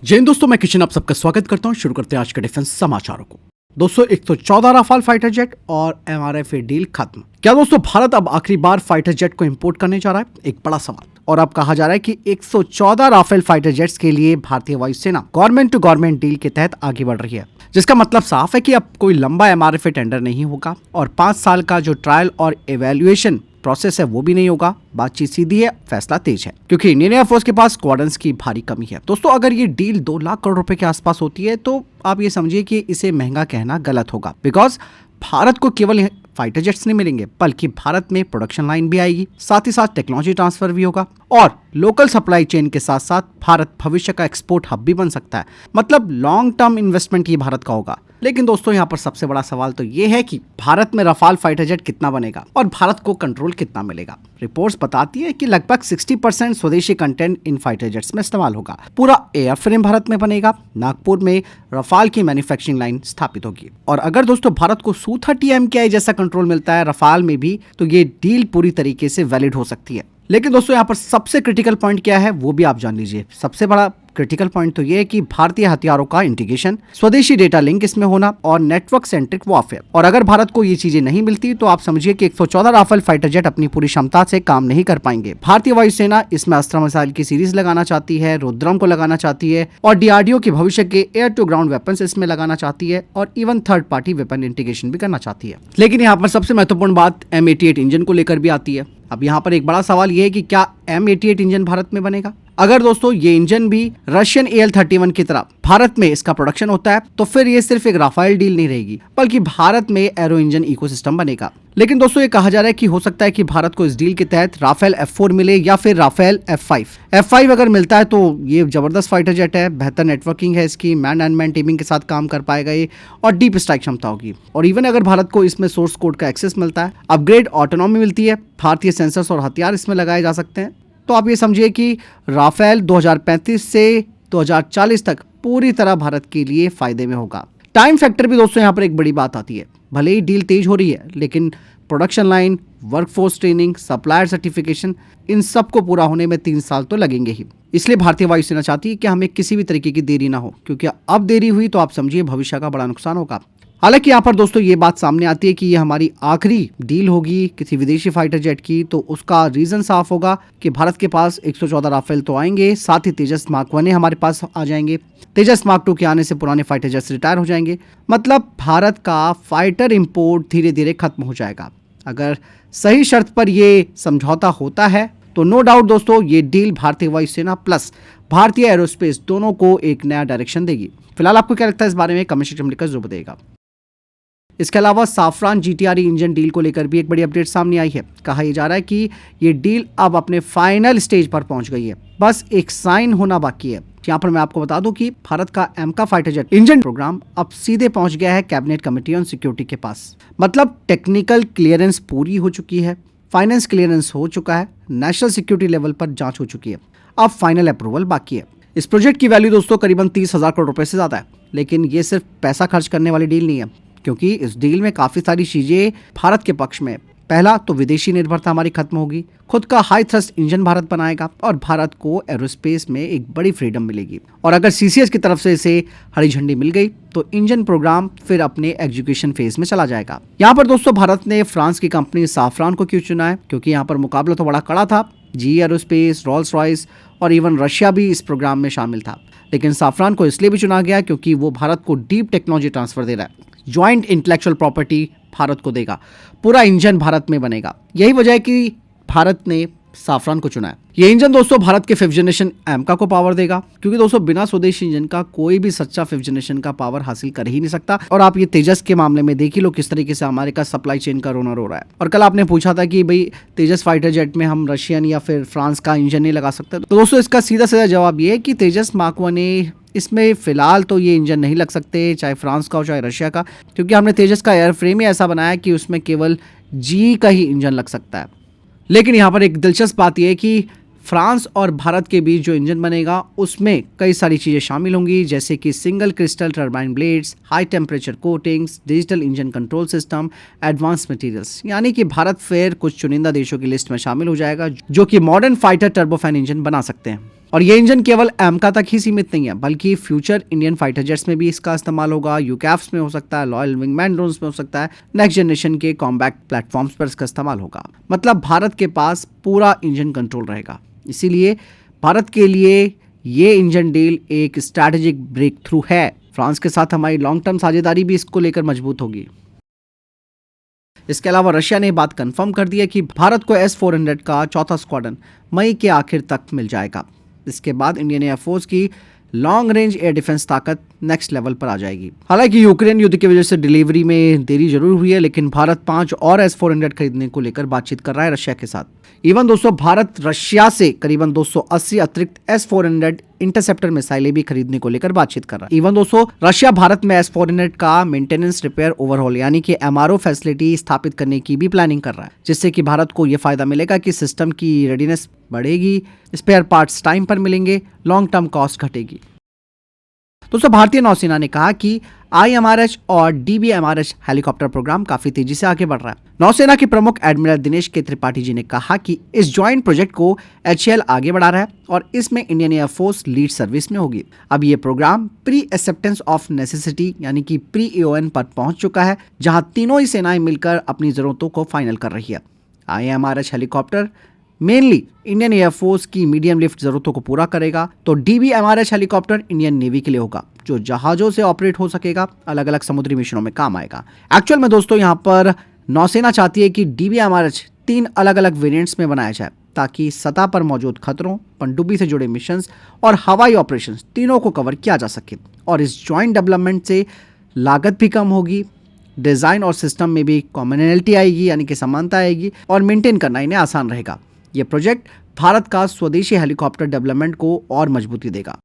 जय हिंद दोस्तों, मैं किशन आप सबका स्वागत करता हूं। शुरू करते हैं आज के डिफेंस समाचारों को। दोस्तों 114 राफाल फाइटर जेट और एमआरएफए डील खत्म। क्या दोस्तों भारत अब आखिरी बार फाइटर जेट को इंपोर्ट करने जा रहा है? एक बड़ा सवाल। और अब कहा जा रहा है कि 114 राफेल फाइटर जेट्स के लिए भारतीय वायुसेना गवर्नमेंट टू गवर्नमेंट डील के तहत आगे बढ़ रही है, जिसका मतलब साफ है कि अब कोई लंबा एमआरएफए टेंडर नहीं होगा और 5 साल का जो ट्रायल और इवैल्यूएशन प्रोसेस है वो भी नहीं होगा। बातचीत सीधी है, फैसला तेज है, क्योंकि इंडियन एयरफोर्स के पास स्क्वाड्रंस की भारी कमी है। दोस्तों अगर ये डील 2 लाख करोड़ रुपए के आसपास होती है तो आप ये समझिए कि इसे महंगा कहना गलत होगा, बिकॉज भारत को केवल फाइटर जेट्स नहीं मिलेंगे बल्कि भारत में प्रोडक्शन लाइन भी आएगी, साथ ही साथ टेक्नोलॉजी ट्रांसफर भी होगा और लोकल सप्लाई चेन के साथ साथ भारत भविष्य का एक्सपोर्ट हब भी बन सकता है। मतलब लॉन्ग टर्म इन्वेस्टमेंट ही भारत का होगा। लेकिन दोस्तों यहाँ पर सबसे बड़ा सवाल तो ये है कि भारत में रफाल फाइटर जेट कितना बनेगा और भारत को कंट्रोल कितना मिलेगा। रिपोर्ट्स बताती है कि लगभग 60% स्वदेशी कंटेंट इन फाइटर जेट्स में इस्तेमाल होगा। पूरा एयरफ्रेम भारत में बनेगा। नागपुर में रफाल की मैन्युफैक्चरिंग लाइन स्थापित होगी। और अगर दोस्तों भारत को Su-30 MKI जैसा कंट्रोल मिलता है रफाल में भी, तो ये डील पूरी तरीके से वैलिड हो सकती है। लेकिन दोस्तों यहाँ पर सबसे क्रिटिकल पॉइंट क्या है वो भी आप जान लीजिए। सबसे बड़ा क्रिटिकल पॉइंट तो ये है कि भारतीय हथियारों का इंटीग्रेशन, स्वदेशी डेटा लिंक इसमें होना और नेटवर्क सेंट्रिक वॉरफेयर। और अगर भारत को ये चीजें नहीं मिलती तो आप समझिए कि 114 राफेल फाइटर जेट अपनी पूरी क्षमता से काम नहीं कर पाएंगे। भारतीय वायुसेना इसमें अस्त्र मिसाइल की सीरीज लगाना चाहती है, रुद्रम को लगाना चाहती है और डीआरडीओ के भविष्य के एयर टू ग्राउंड वेपन्स इसमें लगाना चाहती है और even third party weapon integration भी करना चाहती है। लेकिन यहाँ पर सबसे महत्वपूर्ण बात M88 इंजन को लेकर भी आती है। अब यहाँ पर एक बड़ा सवाल ये है कि क्या M88 इंजन भारत में बनेगा? अगर दोस्तों ये इंजन भी रशियन AL-31 की तरह भारत में इसका प्रोडक्शन होता है तो फिर ये सिर्फ एक राफेल डील नहीं रहेगी बल्कि भारत में एरो इंजन इकोसिस्टम बनेगा। लेकिन दोस्तों ये कहा जा रहा है कि हो सकता है कि भारत को इस डील के तहत राफेल F4 मिले या फिर राफेल F5 अगर मिलता है तो ये जबरदस्त फाइटर जेट है, बेहतर नेटवर्किंग है इसकी, मैन एंड मैन टीमिंग के साथ काम कर पाएगा ये और डीप स्ट्राइक क्षमता होगी। और इवन अगर भारत को इसमें सोर्स कोड का एक्सेस मिलता है, अपग्रेड ऑटोनॉमी मिलती है, भारतीय सेंसर्स और हथियार इसमें लगाए जा सकते हैं, तो आप ये समझिए कि राफेल 2035 से 2040 तक पूरी तरह भारत के लिए फायदे में होगा। टाइम फैक्टर भी दोस्तों यहाँ पर एक बड़ी बात आती है। भले ही डील तेज हो रही है लेकिन production line, workforce training, supplier certification, इन सब को पूरा होने में 3 साल तो लगेंगे ही। इसलिए भारतीय वायुसेना चाहती है कि हमें किसी भी तरीके की देरी ना हो, क्योंकि अब देरी हुई तो आप समझिए भविष्य का बड़ा नुकसान होगा। हालांकि यहाँ पर दोस्तों ये बात सामने आती है कि ये हमारी आखिरी डील होगी किसी विदेशी फाइटर जेट की, तो उसका रीजन साफ होगा कि भारत के पास 114 राफेल तो आएंगे, साथ ही तेजस मार्क 1 हमारे पास आ जाएंगे। तेजस मार्क 2 के आने से पुराने फाइटर जेट्स रिटायर हो जाएंगे। मतलब भारत का फाइटर इंपोर्ट धीरे धीरे खत्म हो जाएगा। अगर सही शर्त पर ये समझौता होता है तो नो डाउट दोस्तों ये डील भारतीय वायुसेना प्लस भारतीय एरोस्पेस दोनों को एक नया डायरेक्शन देगी। फिलहाल आपको क्या लगता है इस बारे में कमेंट सेक्शन में लिखकर जरूर बताइएगा। इसके अलावा साफरान GTRE इंजन डील को लेकर भी एक बड़ी अपडेट सामने आई है। कहा यह जा रहा है कि ये डील अब अपने फाइनल स्टेज पर पहुंच गई है, बस एक साइन होना बाकी है। यहाँ पर मैं आपको बता दूं कि भारत का एमका फाइटर जेट इंजन प्रोग्राम अब सीधे पहुंच गया है कैबिनेट कमेटी ऑन सिक्योरिटी के पास। मतलब टेक्निकल क्लियरेंस पूरी हो चुकी है, फाइनेंस क्लियरेंस हो चुका है, नेशनल सिक्योरिटी लेवल पर जांच हो चुकी है, अब फाइनल अप्रूवल बाकी है। इस प्रोजेक्ट की वैल्यू दोस्तों करीबन 30,000 करोड़ रुपए से ज्यादा है। लेकिन ये सिर्फ पैसा खर्च करने वाली डील नहीं है, क्योंकि इस डील में काफी सारी चीजें भारत के पक्ष में। पहला तो विदेशी निर्भरता हमारी खत्म होगी, खुद का हाई थ्रस्ट इंजन भारत बनाएगा और भारत को एरोस्पेस में एक बड़ी फ्रीडम मिलेगी। और अगर CCS की तरफ से इसे हरी झंडी मिल गई तो इंजन प्रोग्राम फिर अपने एग्जीक्यूशन फेज में चला जाएगा। यहाँ पर दोस्तों भारत ने फ्रांस की कंपनी साफरान को क्यों चुना है? क्योंकि यहाँ पर मुकाबला तो बड़ा कड़ा था। GE एरोस्पेस, रॉल्स रॉयस और इवन रशिया भी इस प्रोग्राम में शामिल था। लेकिन साफरान को इसलिए भी चुना गया क्योंकि वो भारत को डीप टेक्नोलॉजी ट्रांसफर दे रहा है, ज्वाइंट इंटेलेक्चुअल प्रॉपर्टी भारत को देगा, पूरा इंजन भारत में बनेगा। यही वजह है कि भारत ने साफरान को चुना है। ये इंजन दोस्तों भारत के 5th जनरेशन एमका को पावर देगा, क्योंकि दोस्तों बिना स्वदेशी इंजन का कोई भी सच्चा 5th जनरेशन का पावर हासिल कर ही नहीं सकता। और आप ये तेजस के मामले में देख ही लो किस तरीके से हमारे का सप्लाई चेन का रोना रो रहा है। और कल आपने पूछा था कि भाई तेजस फाइटर जेट में हम रशियन या फिर फ्रांस का इंजन नहीं लगा सकते, तो दोस्तों इसका सीधा सीधा जवाब ये है कि तेजस मार्क 1 इसमें फिलहाल तो ये इंजन नहीं लग सकते, चाहे फ्रांस का हो चाहे रशिया का, क्योंकि हमने तेजस का एयरफ्रेम ही ऐसा बनाया कि उसमें केवल GE का ही इंजन लग सकता है। लेकिन यहाँ पर एक दिलचस्प बात यह है कि फ्रांस और भारत के बीच जो इंजन बनेगा उसमें कई सारी चीज़ें शामिल होंगी, जैसे कि single crystal turbine blades, high temperature coatings, digital engine control system, advance materials. यानी कि भारत फिर कुछ चुनिंदा देशों की लिस्ट में शामिल हो जाएगा जो कि मॉडर्न फाइटर टर्बोफैन इंजन बना सकते हैं। और ये इंजन केवल एमका तक ही सीमित नहीं है, बल्कि फ्यूचर इंडियन फाइटर जेट्स में भी इसका इस्तेमाल होगा, यूकैफ्स में हो सकता है, लॉयल विंगमैन ड्रोन्स में हो सकता है, नेक्स्ट जनरेशन के कॉम्बैट प्लेटफॉर्म्स पर इसका इस्तेमाल होगा। मतलब भारत के पास पूरा इंजन कंट्रोल रहेगा। इसीलिए भारत के लिए ये इंजन डील एक स्ट्रैटेजिक ब्रेक थ्रू है। फ्रांस के साथ हमारी लॉन्ग टर्म साझेदारी भी इसको लेकर मजबूत होगी। इसके अलावा रशिया ने बात कंफर्म कर दी है कि भारत को S-400 का चौथा स्क्वाड्रन मई के आखिर तक मिल जाएगा। इसके बाद इंडियन एयरफोर्स की लॉन्ग रेंज एयर डिफेंस ताकत नेक्स्ट लेवल पर आ जाएगी। हालांकि यूक्रेन युद्ध की वजह से डिलीवरी में देरी जरूर हुई है, लेकिन भारत 5 और S-400 खरीदने को लेकर बातचीत कर रहा है रशिया के साथ। इवन दोस्तों, भारत रशिया से करीबन 280 अतिरिक्त S-400 इंटरसेप्टर मिसाइलें भी खरीदने को लेकर बातचीत कर रहा है। इवन दोस्तों, रशिया भारत में S-400 का मेंटेनेंस, रिपेयर, ओवरहॉल यानी कि MRO फैसिलिटी स्थापित करने की भी प्लानिंग कर रहा है, जिससे कि भारत को यह फायदा मिलेगा कि सिस्टम की रेडीनेस बढ़ेगी, स्पेयर पार्ट्स टाइम पर मिलेंगे, लॉन्ग टर्म कॉस्ट घटेगी। दोस्तों, भारतीय नौसेना ने कहा कि IMRH और DBMRH हेलीकॉप्टर प्रोग्राम काफी तेजी से आगे बढ़ रहा है। नौसेना के प्रमुख एडमिरल दिनेश के त्रिपाठी जी ने कहा कि इस ज्वाइंट प्रोजेक्ट को HAL आगे बढ़ा रहा है और इसमें इंडियन एयरफोर्स लीड सर्विस में होगी। अब ये programme pre acceptance of necessity यानी कि प्री EON पर पहुंच चुका है, जहां तीनों ही सेनाएं मिलकर अपनी जरूरतों को फाइनल कर रही है। IMRH helicopter mainly Indian air force की मीडियम लिफ्ट जरूरतों को पूरा करेगा, तो DBMRH हेलीकॉप्टर इंडियन नेवी के लिए होगा, जो जहाजों से ऑपरेट हो सकेगा, अलग अलग समुद्री मिशनों में काम आएगा। एक्चुअल में दोस्तों, यहाँ पर नौसेना चाहती है कि DBMRH 3 अलग अलग वेरिएंट्स में बनाया जाए, ताकि सतह पर मौजूद खतरों, पनडुब्बी से जुड़े मिशंस और हवाई ऑपरेशंस तीनों को कवर किया जा सके। और इस ज्वाइंट डेवलपमेंट से लागत भी कम होगी, डिजाइन और सिस्टम में भी कॉमनैलिटी आएगी यानी कि समानता आएगी, और मेंटेन करना इन्हें आसान रहेगा। यह प्रोजेक्ट भारत का स्वदेशी हेलीकॉप्टर डेवलपमेंट को और मजबूती देगा।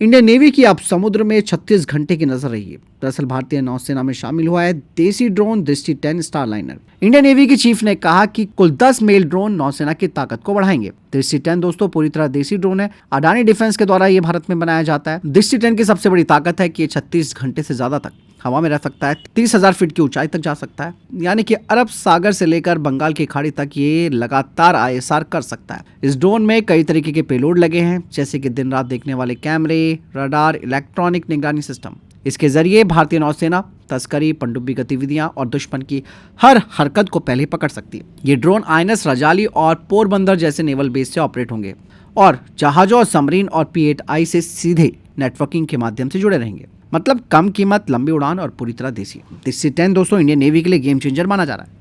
इंडियन नेवी की अब समुद्र में 36 घंटे की नजर रही है। दरअसल भारतीय नौसेना में शामिल हुआ है देसी ड्रोन दृष्टि 10 स्टारलाइनर। इंडियन नेवी की चीफ ने कहा कि कुल 10 मेल ड्रोन नौसेना की ताकत को बढ़ाएंगे। दृष्टि 10 दोस्तों पूरी तरह देसी ड्रोन है। अडानी डिफेंस के द्वारा ये भारत में बनाया जाता है। दृष्टि 10 की सबसे बड़ी ताकत है कि ये 36 घंटे से ज्यादा तक हवा में रह सकता है, 30,000 फीट की ऊंचाई तक जा सकता है, यानी कि अरब सागर से लेकर बंगाल की खाड़ी तक ये लगातार ISR कर सकता है। इस ड्रोन में कई तरीके के पेलोड लगे हैं, जैसे कि दिन रात देखने वाले कैमरे, रडार, इलेक्ट्रॉनिक निगरानी सिस्टम। इसके जरिए भारतीय नौसेना तस्करी, पनडुब्बी गतिविधियां और दुश्मन की हर हरकत को पहले पकड़ सकती है। ये ड्रोन INS रजाली और पोरबंदर जैसे नेवल बेस से ऑपरेट होंगे और जहाजों और सबमरीन और P-8I से सीधे नेटवर्किंग के माध्यम से जुड़े रहेंगे। मतलब कम कीमत, लंबी उड़ान और पूरी तरह देसी। दृष्टि 10 दोस्तों इंडियन नेवी के लिए गेम चेंजर माना जा रहा है।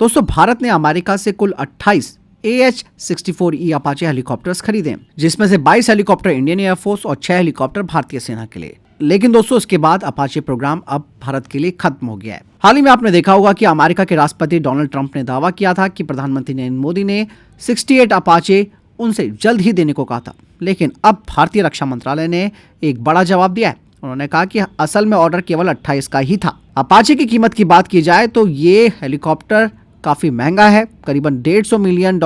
दोस्तों, भारत ने अमेरिका से कुल 28 AH-64E अपाचे हेलीकॉप्टर्स खरीदे, जिसमें से 22 हेलीकॉप्टर इंडियन एयरफोर्स और 6 हेलीकॉप्टर भारतीय सेना के लिए। लेकिन दोस्तों, इसके बाद अपाचे प्रोग्राम अब भारत के लिए खत्म हो गया है। हाल ही में आपने देखा होगा कि अमेरिका के राष्ट्रपति डोनाल्ड ट्रंप ने दावा किया था कि प्रधानमंत्री नरेंद्र मोदी ने 68 अपाचे उनसे जल्द ही देने को कहा था। लेकिन अब भारतीय रक्षा मंत्रालय ने एक बड़ा जवाब दिया है। उन्होंने कहा कि असल में ऑर्डर केवल 28 का ही था। अपाचे की कीमत की बात की जाए तो ये हेलीकॉप्टर काफी महंगा है, करीबन $150 मिलियन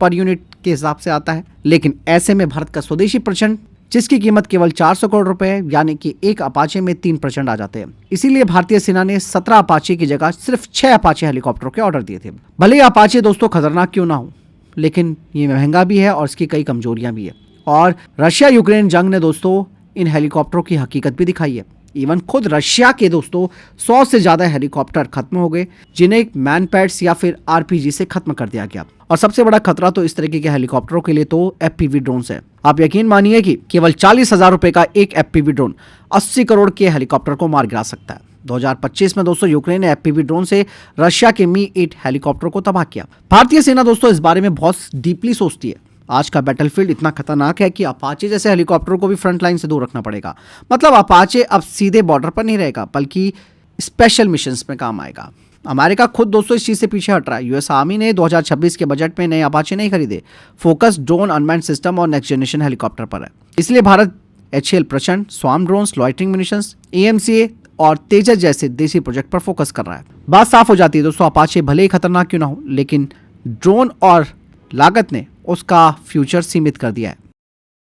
पर यूनिट के हिसाब से आता है। लेकिन ऐसे में भारत का स्वदेशी प्रचंड, जिसकी कीमत केवल 400 करोड़ रुपए है, यानी कि एक अपाचे में 3% आ जाते हैं। इसीलिए भारतीय सेना ने 17 अपाचे की जगह सिर्फ 6 अपाचे हेलीकॉप्टरों के ऑर्डर दिए थे। भले ही अपाचे दोस्तों खतरनाक क्यों ना हो, लेकिन ये महंगा भी है और इसकी कई कमजोरियां भी है। और रशिया यूक्रेन जंग ने दोस्तों इन हेलीकॉप्टरों की हकीकत भी दिखाई है। इवन खुद रशिया के दोस्तों 100 से ज्यादा हेलीकॉप्टर खत्म हो गए, जिन्हें मैनपैड्स या फिर RPG से खत्म कर दिया गया। और सबसे बड़ा खतरा तो इस तरीके के हेलीकॉप्टरों के लिए तो FPV ड्रोन्स है। आप यकीन मानिए कि केवल 40,000 रुपए का एक FPV ड्रोन 80 करोड़ के हेलीकॉप्टर को मार गिरा सकता है। 2025 में दोस्तों यूक्रेन ने FPV ड्रोन से रशिया के Mi-8 हेलीकॉप्टर को तबाह किया। भारतीय सेना दोस्तों इस बारे में बहुत डीपली सोचती है। आज का बैटलफील्ड इतना खतरनाक है कि अपाचे जैसे हेलीकॉप्टरों को भी फ्रंट लाइन से दूर रखना पड़ेगा। मतलब अपाचे अब सीधे बॉर्डर पर नहीं रहेगा, बल्कि स्पेशल मिशंस में काम आएगा। अमेरिका खुद दोस्तों इस चीज से पीछे हट रहा है। US आर्मी ने 2026 के बजट में नए अपाचे नहीं खरीदे। फोकस ड्रोन, अनमैन्ड सिस्टम और नेक्स्ट जनरेशन हेलीकॉप्टर पर है। इसलिए भारत HAL प्रचंड, swarm drones, loitering munitions, AMCA और तेजस जैसे देसी प्रोजेक्ट पर फोकस कर रहा है। बात साफ हो जाती है दोस्तों, अपाचे भले ही खतरनाक क्यों ना हो, लेकिन ड्रोन और लागत ने उसका फ्यूचर सीमित कर दिया है।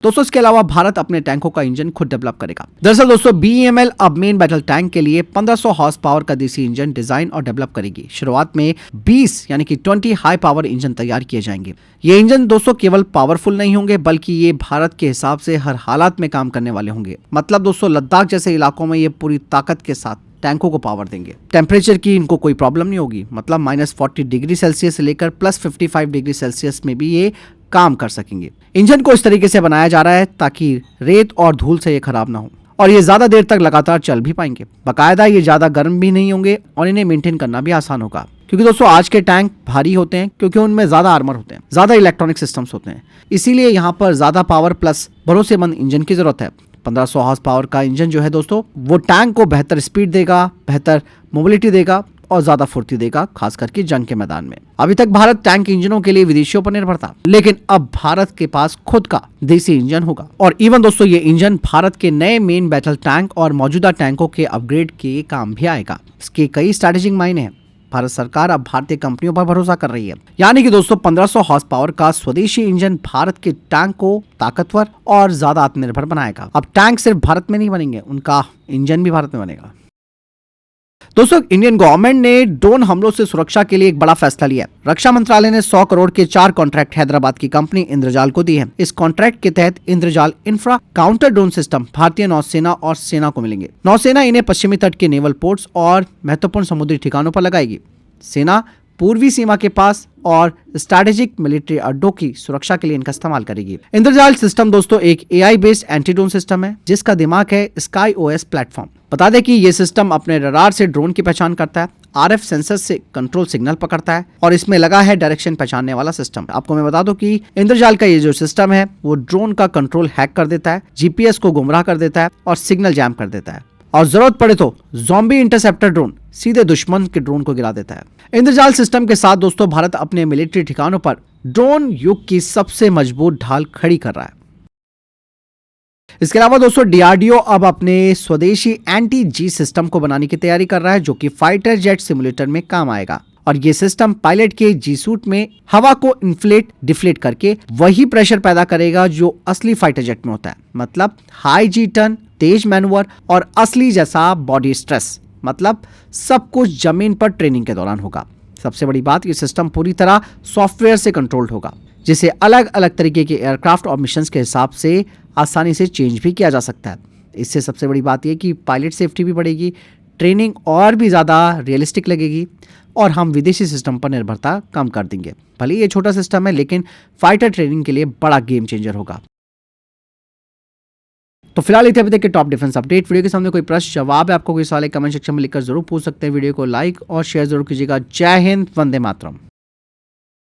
दोस्तों इसके अलावा भारत अपने टैंकों का इंजन खुद डेवलप करेगा। दरअसल दोस्तों BEML अब मेन बैटल टैंक के लिए 1500 हॉर्स पावर का देसी इंजन डिजाइन और डेवलप करेगी। शुरुआत में 20 यानी कि 20 हाई पावर इंजन तैयार किए जाएंगे। ये इंजन दोस्तों केवल पावरफुल नहीं होंगे बल्कि ये भारत के हिसाब से हर हालात में काम करने वाले होंगे। मतलब दोस्तों लद्दाख जैसे इलाकों में ये पूरी ताकत के साथ टैंकों को पावर देंगे। टेम्परेचर की इनको कोई प्रॉब्लम नहीं होगी। मतलब -40 डिग्री सेल्सियस से लेकर +55 डिग्री सेल्सियस में भी ये काम कर सकेंगे। इंजन को इस तरीके से बनाया जा रहा है ताकि रेत और धूल से ये खराब ना हो और ये ज्यादा देर तक लगातार चल भी पाएंगे। बाकायदा ये ज्यादा गर्म भी नहीं होंगे और इन्हें मेंटेन करना भी आसान होगा, क्योंकि दोस्तों आज के टैंक भारी होते हैं क्योंकि उनमें ज्यादा आर्मर होते हैं, ज्यादा इलेक्ट्रॉनिक सिस्टम्स होते हैं। इसीलिए यहाँ पर ज्यादा पावर प्लस भरोसेमंद इंजन की जरूरत है। 1500 हॉर्स पावर का इंजन जो है दोस्तों वो टैंक को बेहतर स्पीड देगा, बेहतर मोबिलिटी देगा और ज्यादा फुर्ती देगा, खास करके जंग के मैदान में। अभी तक भारत टैंक इंजनों के लिए विदेशियों पर निर्भर था, लेकिन अब भारत के पास खुद का देसी इंजन होगा। और इवन दोस्तों ये इंजन भारत के नए मेन बैटल टैंक और मौजूदा टैंकों के अपग्रेड के काम भी आएगा। इसके कई स्ट्रैटेजिक मायने हैं। भारत सरकार अब भारतीय कंपनियों पर भरोसा कर रही है, यानी कि दोस्तों 1500 हॉर्स पावर का स्वदेशी इंजन भारत के टैंक को ताकतवर और ज्यादा आत्मनिर्भर बनाएगा। अब टैंक सिर्फ भारत में नहीं बनेंगे, उनका इंजन भी भारत में बनेगा। दोस्तों इंडियन गवर्नमेंट ने ड्रोन हमलों से सुरक्षा के लिए एक बड़ा फैसला लिया। रक्षा मंत्रालय ने 100 करोड़ के 4 कॉन्ट्रैक्ट हैदराबाद की कंपनी इंद्रजाल को दी है। इस कॉन्ट्रैक्ट के तहत इंद्रजाल इंफ्रा काउंटर ड्रोन सिस्टम भारतीय नौसेना और सेना को मिलेंगे। नौसेना इन्हें पश्चिमी तट के नेवल पोर्ट्स और महत्वपूर्ण समुद्री ठिकानों पर लगाएगी। सेना पूर्वी सीमा के पास और स्ट्रैटेजिक मिलिट्री अड्डों की सुरक्षा के लिए इनका इस्तेमाल करेगी। इंद्रजाल सिस्टम दोस्तों एक AI based anti drone system है जिसका दिमाग है स्काई OS प्लेटफॉर्म। बता दें कि ये सिस्टम अपने रडार से ड्रोन की पहचान करता है, RF सेंसर से कंट्रोल सिग्नल पकड़ता है और इसमें लगा है डायरेक्शन पहचानने वाला सिस्टम। आपको मैं बता दूं कि इंद्रजाल का ये जो सिस्टम है वो ड्रोन का कंट्रोल हैक कर देता है, GPS को गुमराह कर देता है और सिग्नल जैम कर देता है और जरूरत पड़े तो ज़ॉम्बी इंटरसेप्टर ड्रोन सीधे दुश्मन के ड्रोन को गिरा देता है। इंद्रजाल सिस्टम के साथ दोस्तों भारत अपने मिलिट्री ठिकानों पर ड्रोन युग की सबसे मजबूत ढाल खड़ी कर रहा है। इसके अलावा दोस्तों DRDO अब अपने स्वदेशी एंटी-G सिस्टम को बनाने की तैयारी कर रहा है जो कि फाइटर जेट सिमुलेटर में काम आएगा। और ये सिस्टम पायलट के G सूट में हवा को इन्फ्लेट डिफ्लेट करके वही प्रेशर पैदा करेगा जो असली फाइटर जेट में होता है। मतलब हाई G टर्न, तेज मैनूवर और असली जैसा बॉडी स्ट्रेस। मतलब सब कुछ जमीन पर ट्रेनिंग के दौरान होगा। सबसे बड़ी बात, ये सिस्टम पूरी तरह सॉफ्टवेयर से कंट्रोल्ड होगा जिसे अलग अलग तरीके के एयरक्राफ्ट और मिशंस के हिसाब से आसानी से चेंज भी किया जा सकता है। इससे सबसे बड़ी बात यह कि पायलट सेफ्टी भी बढ़ेगी, ट्रेनिंग और भी ज़्यादा रियलिस्टिक लगेगी और हम विदेशी सिस्टम पर निर्भरता कम कर देंगे। भले ये छोटा सिस्टम है लेकिन फाइटर ट्रेनिंग के लिए बड़ा गेम चेंजर होगा। तो फिलहाल ये थे अभी तक के टॉप डिफेंस अपडेट। वीडियो के सामने कोई प्रश्न जवाब है, आपको कोई सवाल कमेंट सेक्शन में लिखकर जरूर पूछ सकते हैं। वीडियो को लाइक और शेयर जरूर कीजिएगा। जय हिंद, वंदे मातरम।